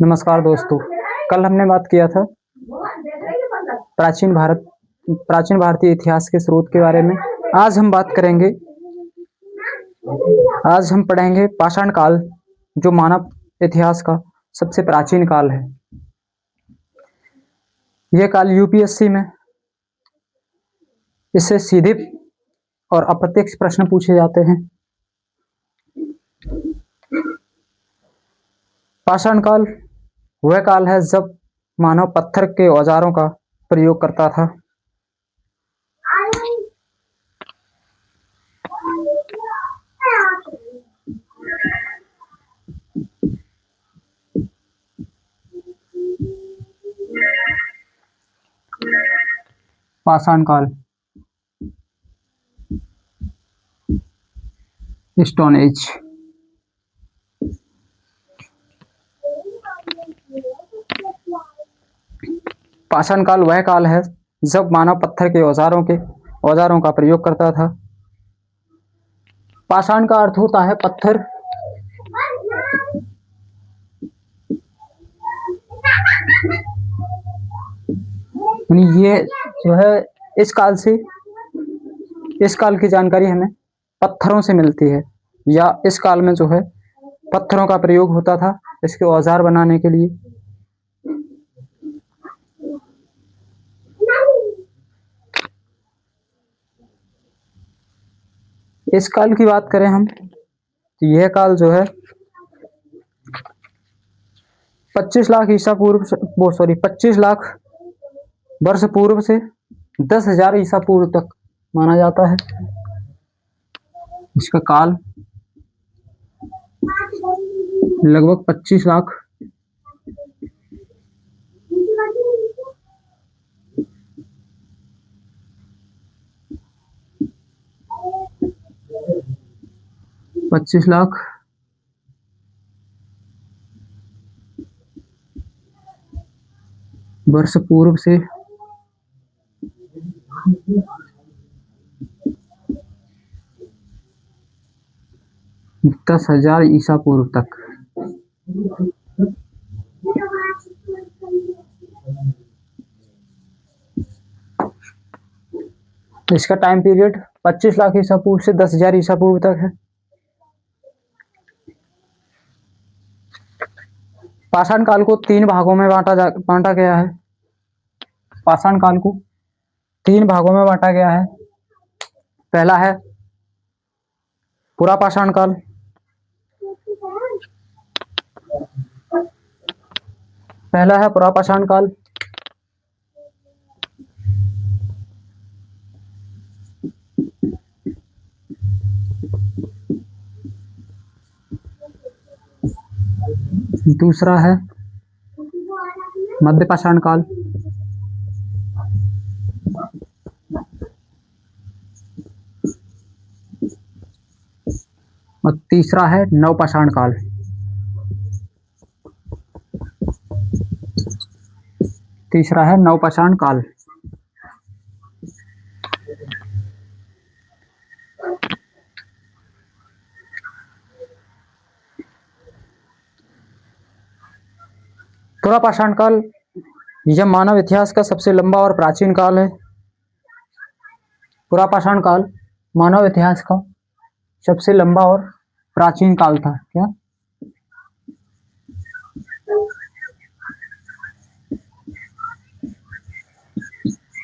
नमस्कार दोस्तों। कल हमने बात किया था प्राचीन भारत प्राचीन भारतीय इतिहास के स्रोत के बारे में। आज हम बात करेंगे। आज हम पढ़ेंगे पाषाण काल, जो मानव इतिहास का सबसे प्राचीन काल है। यह काल यूपीएससी में इससे सीधे और अप्रत्यक्ष प्रश्न पूछे जाते हैं। पाषाण काल वह काल है जब मानव पत्थर के औजारों का प्रयोग करता था। पाषाण काल, स्टोन एज। पाषाण काल वह काल है जब मानव पत्थर के औजारों का प्रयोग करता था। पाषाण का अर्थ होता है पत्थर। ये जो है इस काल की जानकारी हमें पत्थरों से मिलती है, या इस काल में जो है पत्थरों का प्रयोग होता था इसके औजार बनाने के लिए। इस काल की बात करें हम तो यह काल जो है 25 लाख वर्ष पूर्व से 10,000 ईसा पूर्व तक माना जाता है। इसका काल लगभग 25 लाख वर्ष पूर्व से 10,000 ईसा पूर्व तक। इसका टाइम पीरियड 25 लाख ईसा पूर्व से 10,000 ईसा पूर्व तक है। पाषाण काल को 3 भागों में बांटा गया है। पाषाण काल को 3 भागों में बांटा गया है। पहला है पुरा पाषाण काल, दूसरा है मध्य पाषाण काल, और तीसरा है नवपाषाण काल। पुरा पाषाण काल यह मानव इतिहास का सबसे लंबा और प्राचीन काल है। पुरा पाषाण काल मानव इतिहास का सबसे लंबा और प्राचीन काल था। क्या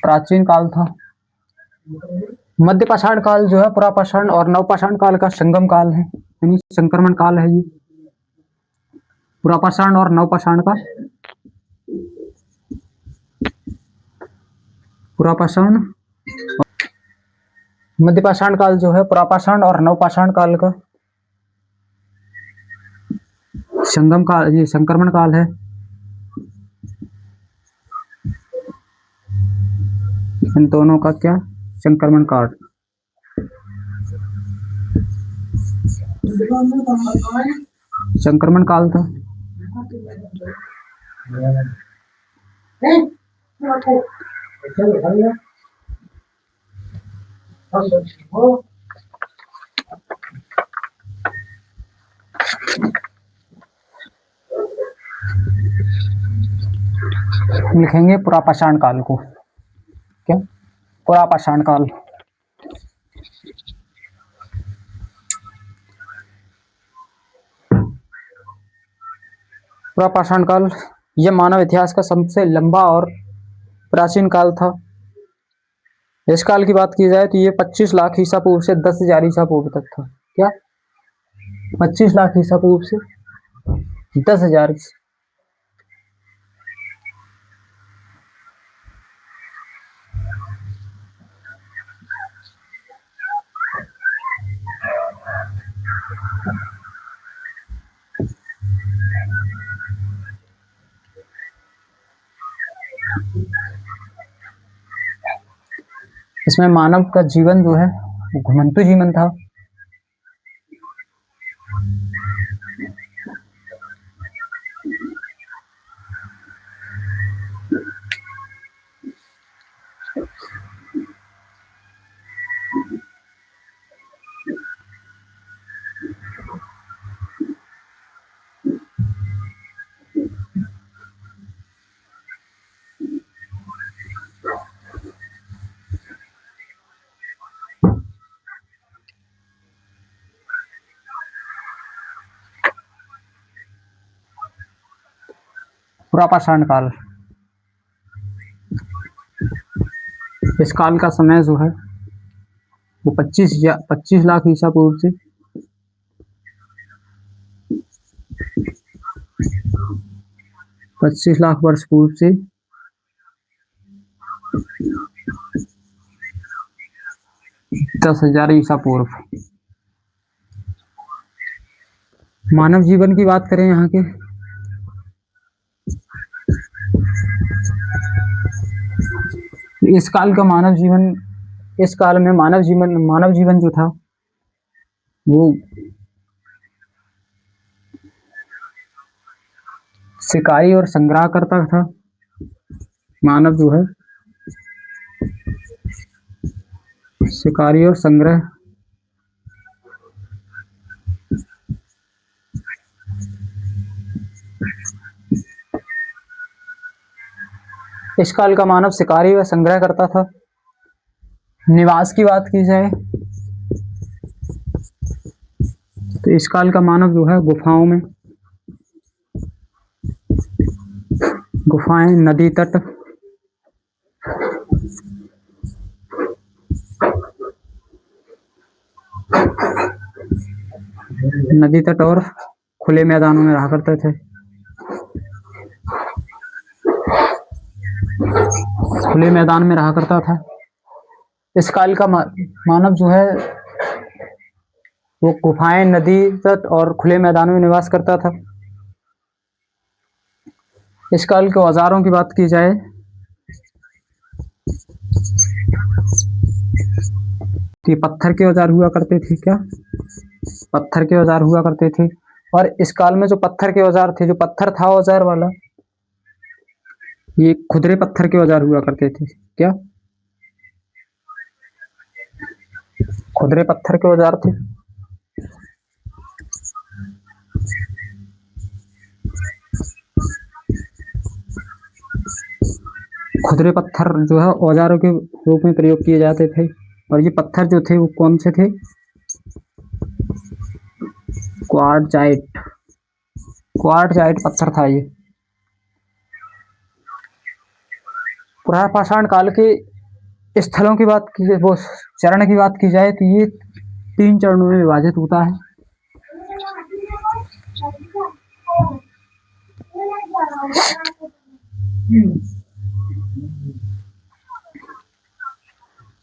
प्राचीन काल था। मध्य पाषाण काल जो है पुरा पाषाण और नवपाषाण काल का संगम काल है, यानी संक्रमण काल है। ये पुरा पाषाण और नवपाषाण का पुरा पाषाण, मध्य पाषाण काल जो है पुरा पाषाण और नवपाषाण काल का संगम काल, ये संक्रमण काल है। इन दोनों का क्या संक्रमण काल। संक्रमण काल था। लिखेंगे पुरापाषाण काल को। क्या? पुरापाषाण काल। पुरापाषाण काल यह मानव इतिहास का सबसे लंबा और प्राचीन काल था। इस काल की बात की जाए तो ये 25 लाख ईसा पूर्व से 10,000 ईसा पूर्व तक था। क्या? 25 लाख ईसा पूर्व से 10,000। इसमें मानव का जीवन जो है वो घुमंतु जीवन था। पुरापाषाण काल, इस काल का समय जो है वो 25 लाख ईसा पूर्व से 25 लाख वर्ष पूर्व से 10,000 ईसा पूर्व। मानव जीवन की बात करें यहाँ के, इस काल का मानव जीवन, इस काल में मानव जीवन जो था वो शिकारी और संग्रह करता था। मानव जो है शिकारी और संग्रह, इस काल का मानव शिकारी व संग्रह करता था। निवास की बात की जाए तो इस काल का मानव जो है गुफाओं में, गुफाएं, नदी तट, नदी तट और खुले मैदानों में रहा करते थे। खुले मैदान में रहा करता था। इस काल का मानव जो है वो गुफाएं, नदी तट और खुले मैदानों में निवास करता था। इस काल के औजारों की बात की जाए तो पत्थर के औजार हुआ करते थे। क्या? पत्थर के औजार हुआ करते थे। और इस काल में जो पत्थर के औजार थे, जो पत्थर था औजार वाला, ये खुदरे पत्थर के औजार हुआ करते थे। क्या? खुदरे पत्थर के औजार थे। खुदरे पत्थर जो है औजारों के रूप में प्रयोग किए जाते थे। और ये पत्थर जो थे वो कौन से थे? क्वार्टजाइट। क्वार्टजाइट पत्थर था ये। पुरापाषाण काल के स्थलों की बात की, वो चरण की बात की जाए तो ये 3 चरणों में विभाजित होता है।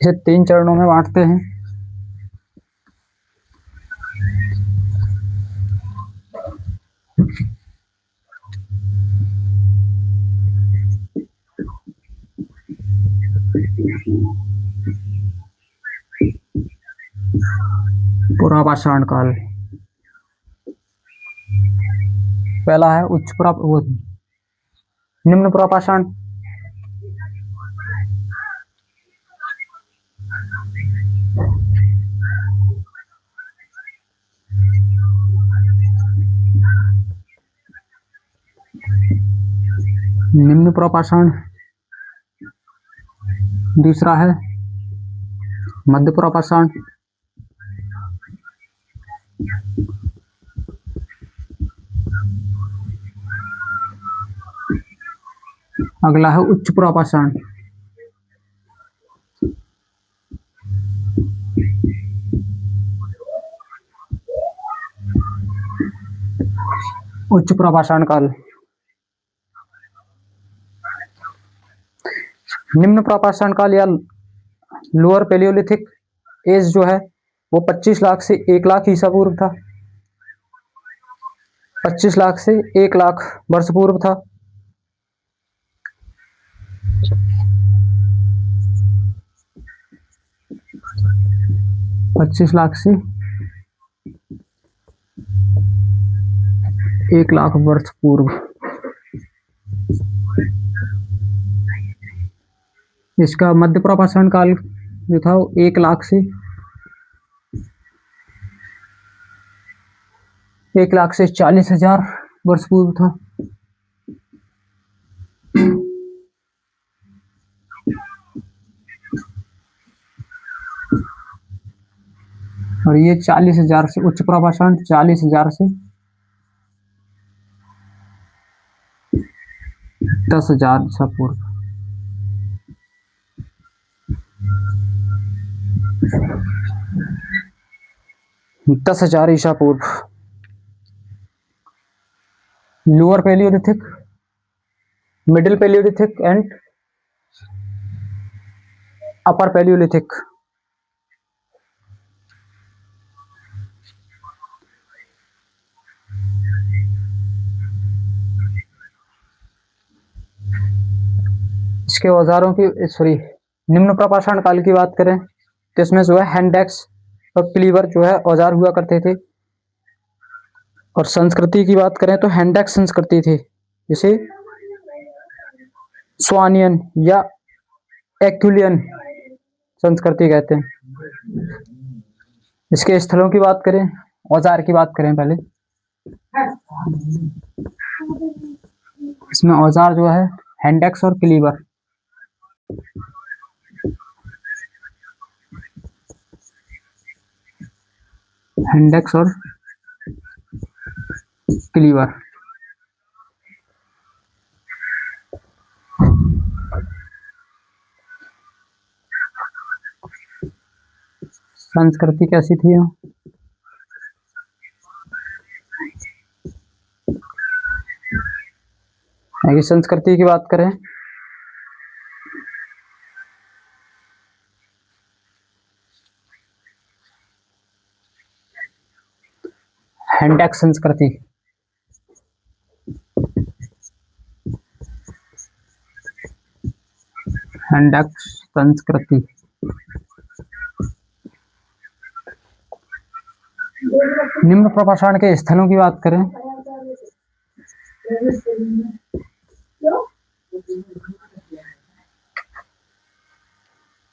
इसे 3 चरणों में बांटते हैं। पुरापाषाण काल, पहला है निम्न पुरापाषाण, निम्न प्रपाषाण, दूसरा है मध्य प्रपाषाण, अगला है उच्च प्रपाषाण। उच्च प्रपाषाण काल। निम्न प्रपाषाण काल या लोअर पैलियोलिथिक एज जो है वो 25 लाख से 1 लाख ईसा पूर्व था। 25 लाख से 1 लाख वर्ष पूर्व था। पच्चीस लाख से 1 लाख वर्ष पूर्व। इसका मध्य प्रपाषाण काल जो था वो 1 लाख से 40,000 वर्ष पूर्व था। और ये 40,000 से उच्च प्रपाषाण 40,000 से 10,000 ईसा पूर्व। दस हजार ईसा पूर्व। Lower Palaeolithic, middle Palaeolithic and upper Palaeolithic. इसके औजारों की निम्न प्रपाषाण काल की बात करें तो इसमें जो है हैंड-एक्स और क्लीवर जो है औजार हुआ करते थे। और संस्कृति की बात करें तो हैंड-एक्स संस्कृति थी, जिसे स्वानियन या एक्युलियन संस्कृति कहते हैं। इसके स्थलों की बात करें, औजार की बात करें पहले। इसमें औजार जो है हैंड-एक्स और क्लीवर। हैंड-एक्स और क्लीवर। संस्कृति कैसी थी? आगे संस्कृति की बात करें हैंड-एक्स संस्कृति। हैंड-एक्स संस्कृति निम्न प्रपाषाण के स्थलों की बात करें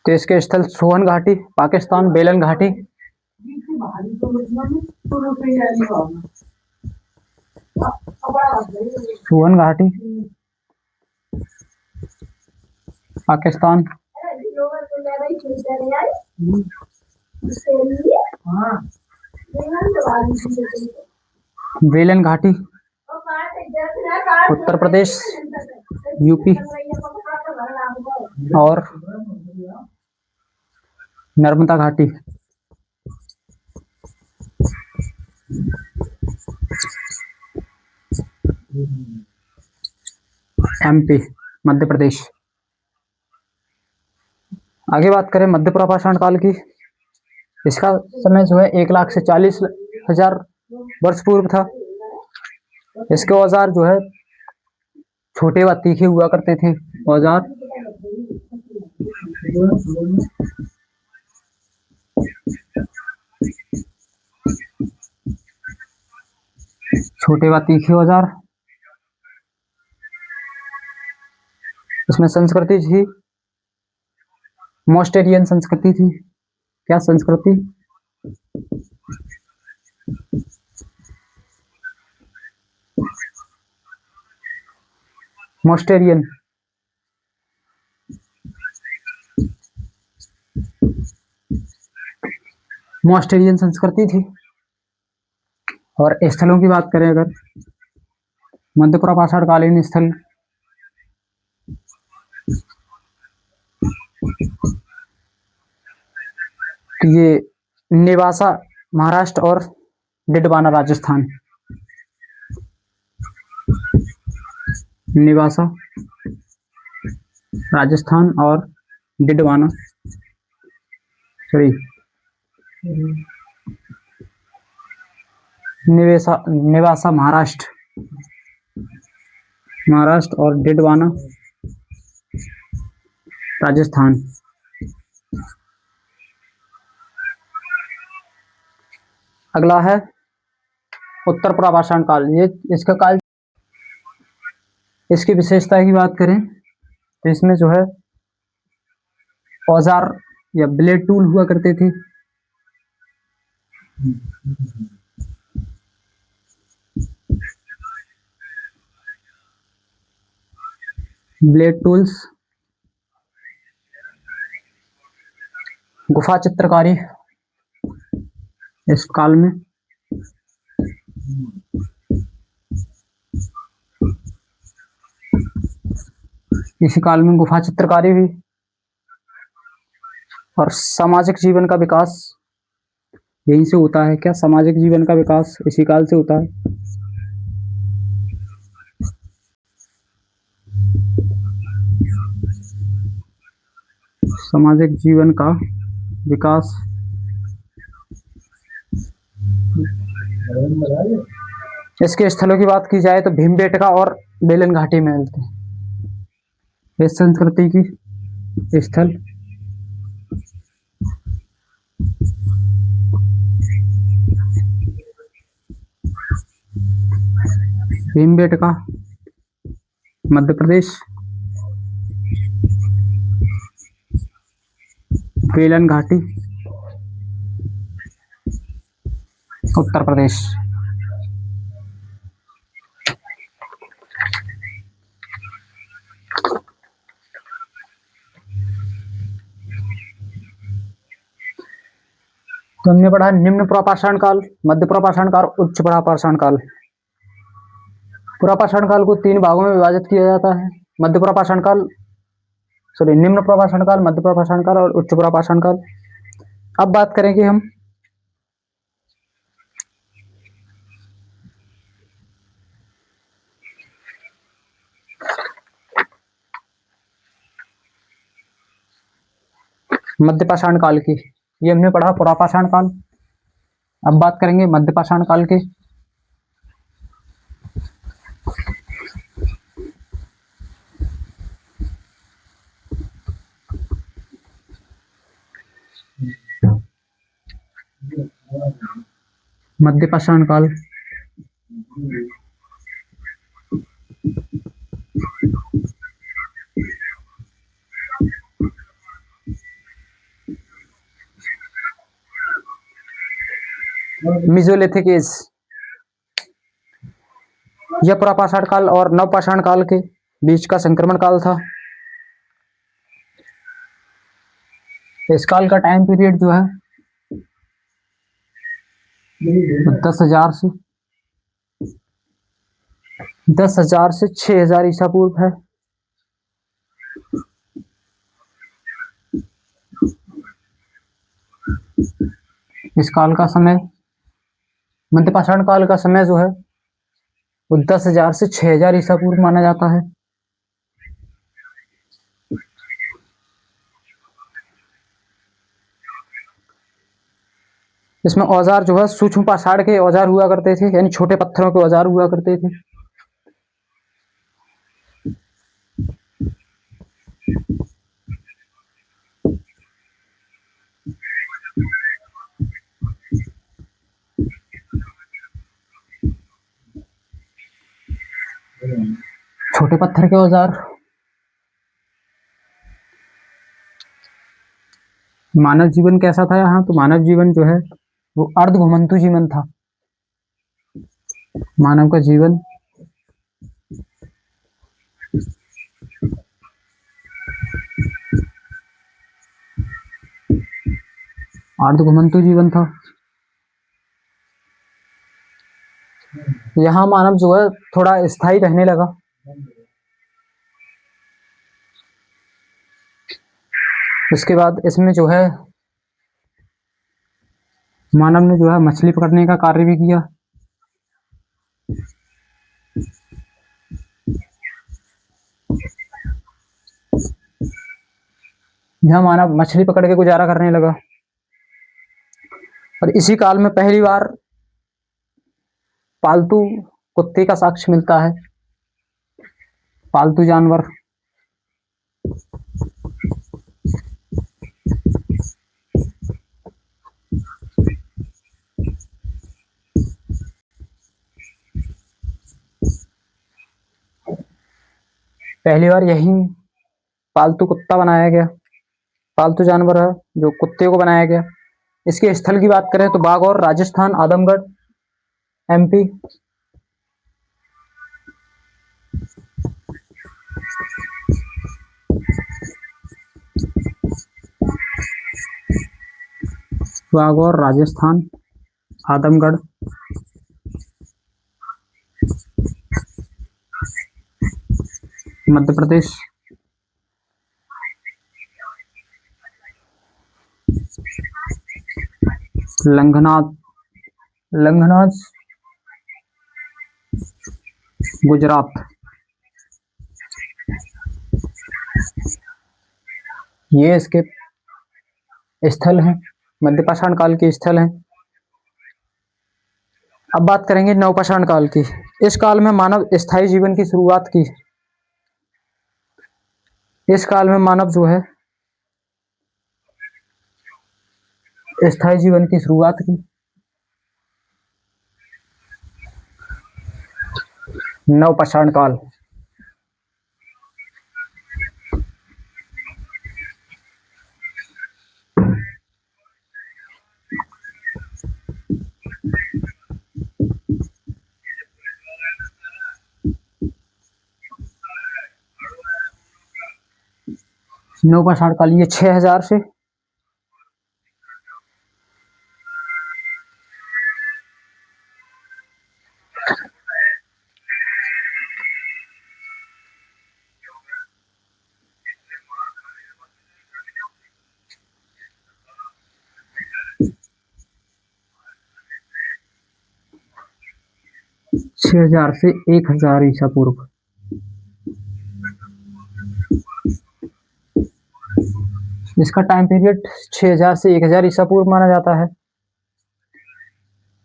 तो इसके स्थल सोहन घाटी पाकिस्तान, बेलन घाटी, सोहन घाटी पाकिस्तान, बेलन घाटी उत्तर प्रदेश, यूपी और नर्मदा घाटी एमपी मध्य प्रदेश। आगे बात करें मध्य प्रपाषाण काल की। इसका समय जो है 1 लाख से 40,000 वर्ष पूर्व था। इसके औजार जो है छोटे व तीखे हुआ करते थे। औजार छोटे व तीखे औजार। इसमें संस्कृति थी मोस्टेरियन संस्कृति थी। क्या संस्कृति? मोस्टेरियन, मोस्टेरियन संस्कृति थी। और स्थलों की बात करें अगर, मध्यपुरा पाषाण कालीन स्थल तो ये नेवासा महाराष्ट्र और डिडवाना राजस्थान, नेवासा राजस्थान और डिडवाना सॉरी नेवासा महाराष्ट्र और डिडवाना राजस्थान। अगला है उत्तर पुरापाषाण काल। ये इसका काल, इसकी विशेषता की बात करें तो इसमें जो है औजार या ब्लेड टूल हुआ करते थे। ब्लेड टूल्स, गुफा चित्रकारी इस काल में, इसी काल में गुफा चित्रकारी हुई। और सामाजिक जीवन का विकास यहीं से होता है क्या? सामाजिक जीवन का विकास इसी काल से होता है। सामाजिक जीवन का विकास इसके स्थलों की बात की जाए तो भीमबेटका और बेलन घाटी में मिलते हैं। इस संस्कृति की स्थल भीमबेटका मध्य प्रदेश, बेलन घाटी उत्तर प्रदेश। तो हमने पढ़ा निम्न पुरापाषाण काल, मध्य पुरापाषाण काल, उच्च पुरापाषाण काल। पुरापाषाण काल को 3 भागों में विभाजित किया जाता है। मध्य पुरापाषाण काल, सॉरी निम्न पुरापाषाण काल, मध्य पुरापाषाण काल और उच्च पुरापाषाण काल। अब बात करेंगे हम मध्यपाषाण काल की। ये हमने पढ़ा पुरापाषाण काल। अब बात करेंगे मध्यपाषाण काल के। मध्यपाषाण काल मेसोलिथिक एज, यह पुरापाषाण काल और नवपाषाण काल के बीच का संक्रमण काल था। इस काल का टाइम पीरियड जो है 10,000 से 6,000 ईसा पूर्व है। इस काल का समय, मध्यपाषाण काल का समय जो है वो 10,000 से 6,000 ईसा पूर्व माना जाता है। इसमें औजार जो है सूक्ष्म पाषाण के औजार हुआ करते थे, यानी छोटे पत्थरों के औजार हुआ करते थे। छोटे पत्थर के औजार। मानव जीवन कैसा था यहाँ? तो मानव जीवन जो है वो अर्ध घुमंतु जीवन था। मानव का जीवन अर्ध घुमंतु जीवन था। यहाँ मानव जो है थोड़ा स्थायी रहने लगा। उसके बाद इसमें जो है मानव ने जो है मछली पकड़ने का कार्य भी किया। यहाँ मानव मछली पकड़ के गुजारा करने लगा। और इसी काल में पहली बार पालतू कुत्ते का साक्ष्य मिलता है। पालतू जानवर। पहली बार यही पालतू कुत्ता बनाया गया। पालतू जानवर है जो कुत्ते को बनाया गया। इसके स्थल की बात करें तो बागौर राजस्थान, आदमगढ़ एमपी। बागौर राजस्थान, आदमगढ़, मध्य प्रदेश। लंघनाथ, गुजरात। ये इसके स्थल हैं, मध्यपाषाण काल के स्थल हैं। अब बात करेंगे नवपाषाण काल की। इस काल में मानव स्थायी जीवन की शुरुआत की। इस काल में मानव जो है स्थायी जीवन की शुरुआत की। नवपाषाण काल। नवपाषाण काल ये 6000 से 6000 से 1000 ईसा पूर्व। इसका टाइम पीरियड 6000 से 1000 ईसा पूर्व माना जाता है।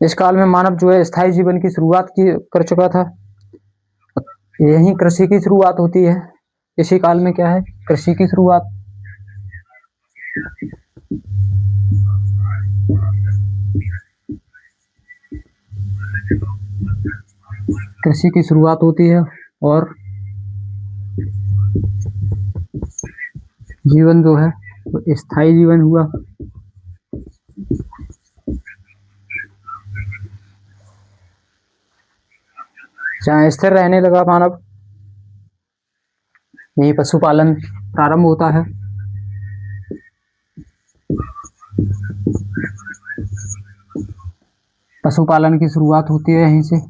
इस काल में मानव जो है स्थायी जीवन की शुरुआत कर चुका था। यही कृषि की शुरुआत होती है। इसी काल में क्या है, कृषि की शुरुआत। कृषि की शुरुआत होती है और जीवन जो है वो स्थायी जीवन हुआ। जहाँ स्थिर रहने लगा मानव, यही पशुपालन प्रारंभ होता है। पशुपालन की शुरुआत होती है यहीं से।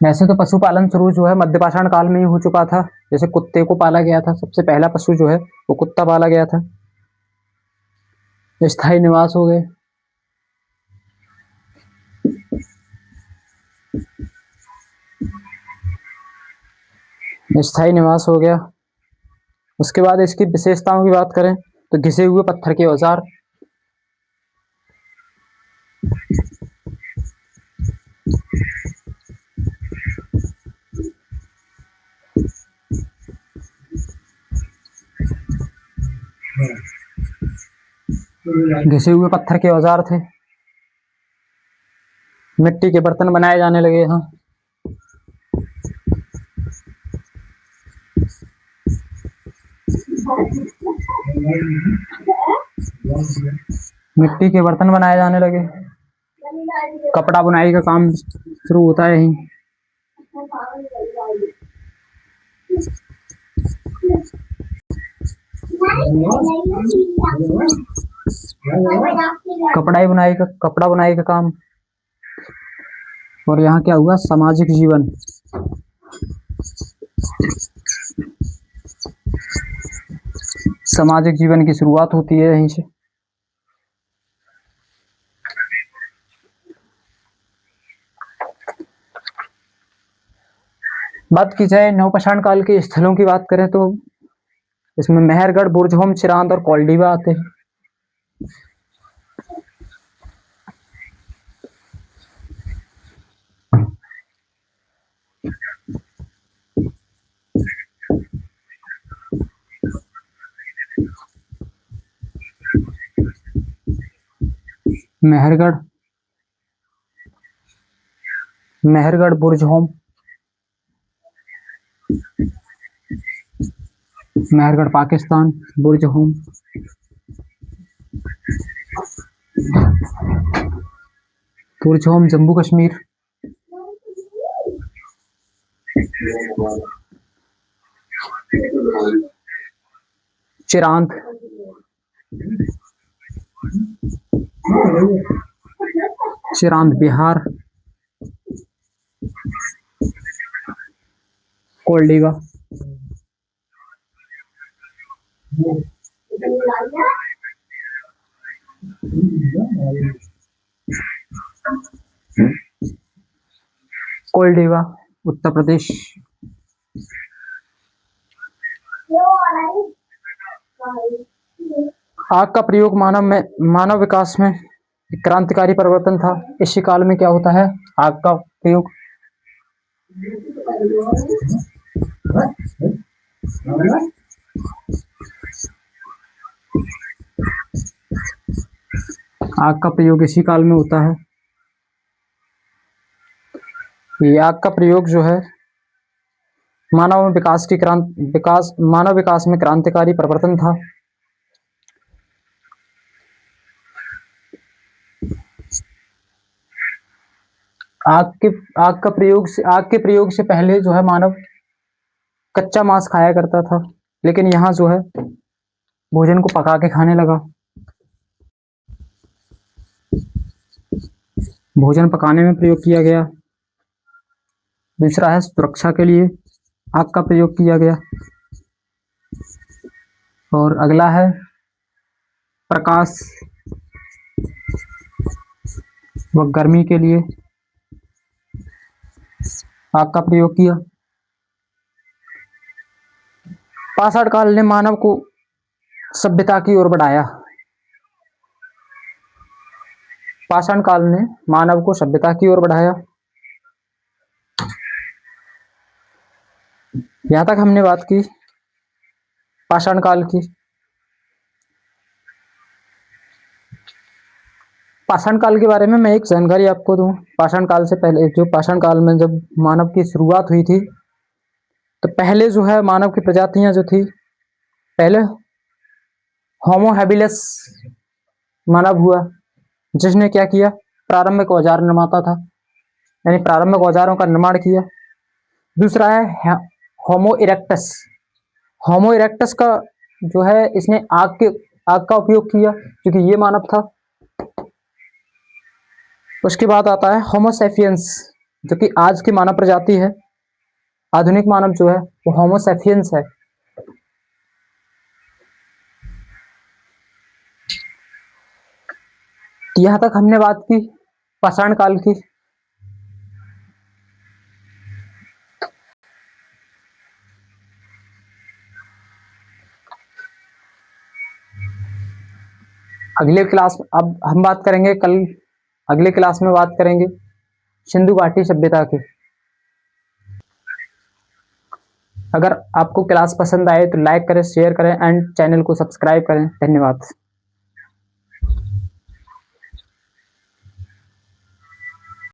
वैसे तो पशुपालन शुरू जो है मध्यपाषाण काल में ही हो चुका था। जैसे कुत्ते को पाला गया था, सबसे पहला पशु जो है वो कुत्ता पाला गया था। स्थायी निवास हो गए। स्थायी निवास हो गया। उसके बाद इसकी विशेषताओं की बात करें तो घिसे हुए पत्थर के औजार। घिसे हुए पत्थर के औजार थे। मिट्टी के बर्तन बनाए जाने लगे यहाँ। मिट्टी के बर्तन बनाए जाने लगे। कपड़ा बुनाई का काम शुरू होता है यहीं। कपड़ा बुनाई का काम। और यहाँ क्या हुआ, सामाजिक जीवन। सामाजिक जीवन की शुरुआत होती है यहीं से। बात की जाए नवपाषाण काल के स्थलों की बात करें तो इसमें मेहरगढ़, बुर्जहोम, चिरांद और कोल्डिवा आते हैं। मेहरगढ़, बुर्जहोम, मेहरगढ़ पाकिस्तान, बुर्जहोम जम्मू कश्मीर, चिरांद बिहार, कोल्डिवा उत्तर प्रदेश। आग का प्रयोग मानव विकास में क्रांतिकारी परिवर्तन था। इसी काल में क्या होता है, आग का प्रयोग। आग का प्रयोग इसी काल में होता है। ये आग का प्रयोग जो है मानव विकास में क्रांतिकारी परिवर्तन था। आग के प्रयोग से पहले जो है मानव कच्चा मांस खाया करता था, लेकिन यहाँ जो है भोजन को पका के खाने लगा। भोजन पकाने में प्रयोग किया गया। दूसरा है सुरक्षा के लिए आग का प्रयोग किया गया। और अगला है प्रकाश व गर्मी के लिए आग का प्रयोग किया। पाषाण काल ने मानव को सभ्यता की ओर बढ़ाया। पाषाण काल ने मानव को सभ्यता की ओर बढ़ाया। यहां तक हमने बात की पाषाण काल की। पाषाण काल के बारे में मैं एक जानकारी आपको दूं। पाषाण काल से पहले, जो पाषाण काल में जब मानव की शुरुआत हुई थी, तो पहले जो है मानव की प्रजातियां जो थी, पहले होमो हैबिलिस मानव हुआ, जिसने क्या किया, प्रारंभिक औजार निर्माता था, यानी प्रारंभिक औजारों का निर्माण किया। दूसरा है होमो इरेक्टस। होमो इरेक्टस का जो है, इसने आग का उपयोग किया, क्योंकि ये मानव था। उसके बाद आता है होमो सैपियंस, जो कि आज की मानव प्रजाति है। आधुनिक मानव जो है वो होमो सैपियंस है। यहां तक हमने बात की पाषाण काल की। अगले क्लास अब हम बात करेंगे, अगले क्लास में बात करेंगे सिंधु घाटी सभ्यता की। अगर आपको क्लास पसंद आए तो लाइक करें, शेयर करें एंड चैनल को सब्सक्राइब करें। धन्यवाद।